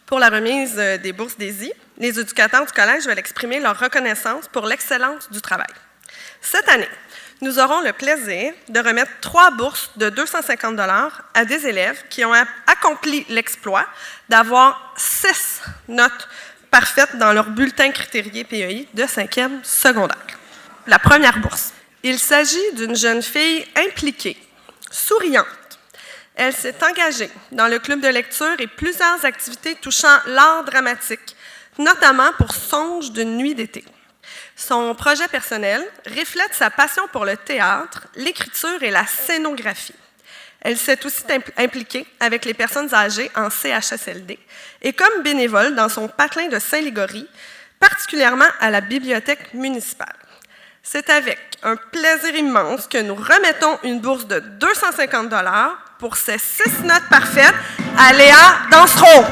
Pour la remise des bourses DESI, les éducateurs du collège veulent exprimer leur reconnaissance pour l'excellence du travail. Cette année, nous aurons le plaisir de remettre 3 bourses de 250 $ à des élèves qui ont accompli l'exploit d'avoir 6 notes parfaites dans leur bulletin critérié PEI de 5e secondaire. La première bourse. Il s'agit d'une jeune fille impliquée, souriante. Elle s'est engagée dans le club de lecture et plusieurs activités touchant l'art dramatique, notamment pour Songe d'une nuit d'été. Son projet personnel reflète sa passion pour le théâtre, l'écriture et la scénographie. Elle s'est aussi impliquée avec les personnes âgées en CHSLD et comme bénévole dans son patelin de Saint-Ligory, particulièrement à la bibliothèque municipale. C'est avec un plaisir immense que nous remettons une bourse de 250 $ pour ces 6 notes parfaites à Léa Dansereau.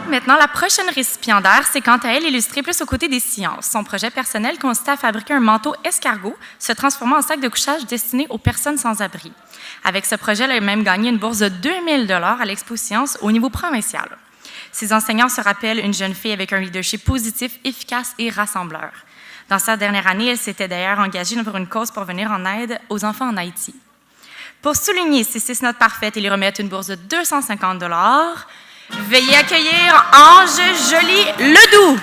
Maintenant, la prochaine récipiendaire, c'est quant à elle illustrée plus aux côtés des sciences. Son projet personnel consistait à fabriquer un manteau escargot se transformant en sac de couchage destiné aux personnes sans abri. Avec ce projet, elle a même gagné une bourse de 2000 $ à l'Expo Sciences au niveau provincial. Ses enseignants se rappellent une jeune fille avec un leadership positif, efficace et rassembleur. Dans sa dernière année, elle s'était d'ailleurs engagée pour une cause pour venir en aide aux enfants en Haïti. Pour souligner ces 6 notes parfaites et lui remettre une bourse de 250 $, veuillez accueillir Ange Joly Ledoux.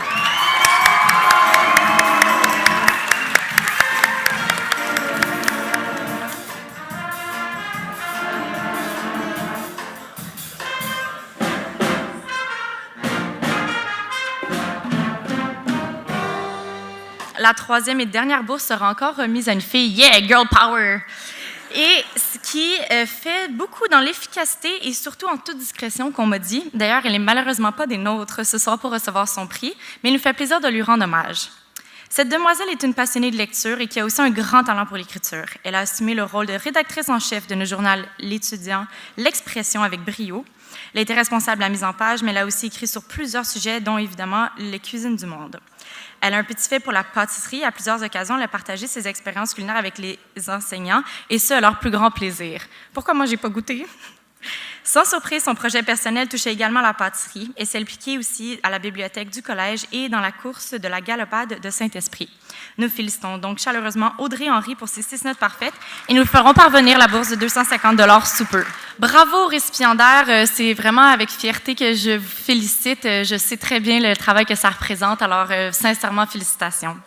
La 3e et dernière bourse sera encore remise à une fille. Yeah, girl power! Et ce qui fait beaucoup dans l'efficacité et surtout en toute discrétion qu'on m'a dit. D'ailleurs, elle n'est malheureusement pas des nôtres ce soir pour recevoir son prix, mais il nous fait plaisir de lui rendre hommage. Cette demoiselle est une passionnée de lecture et qui a aussi un grand talent pour l'écriture. Elle a assumé le rôle de rédactrice en chef de nos journaux L'Étudiant, L'Expression avec brio. Elle a été responsable de la mise en page, mais elle a aussi écrit sur plusieurs sujets, dont évidemment les cuisines du monde. Elle a un petit fait pour la pâtisserie. À plusieurs occasions, elle a partagé ses expériences culinaires avec les enseignants, et ce, à leur plus grand plaisir. Pourquoi moi, je n'ai pas goûté? Sans surprise, son projet personnel touchait également la pâtisserie et s'est impliqué aussi à la bibliothèque du collège et dans la course de la galopade de Saint-Esprit. Nous félicitons donc chaleureusement Audrey Henry pour ses 6 notes parfaites et nous ferons parvenir la bourse de 250 $ sous peu. Bravo aux récipiendaires, c'est vraiment avec fierté que je vous félicite. Je sais très bien le travail que ça représente, alors sincèrement félicitations.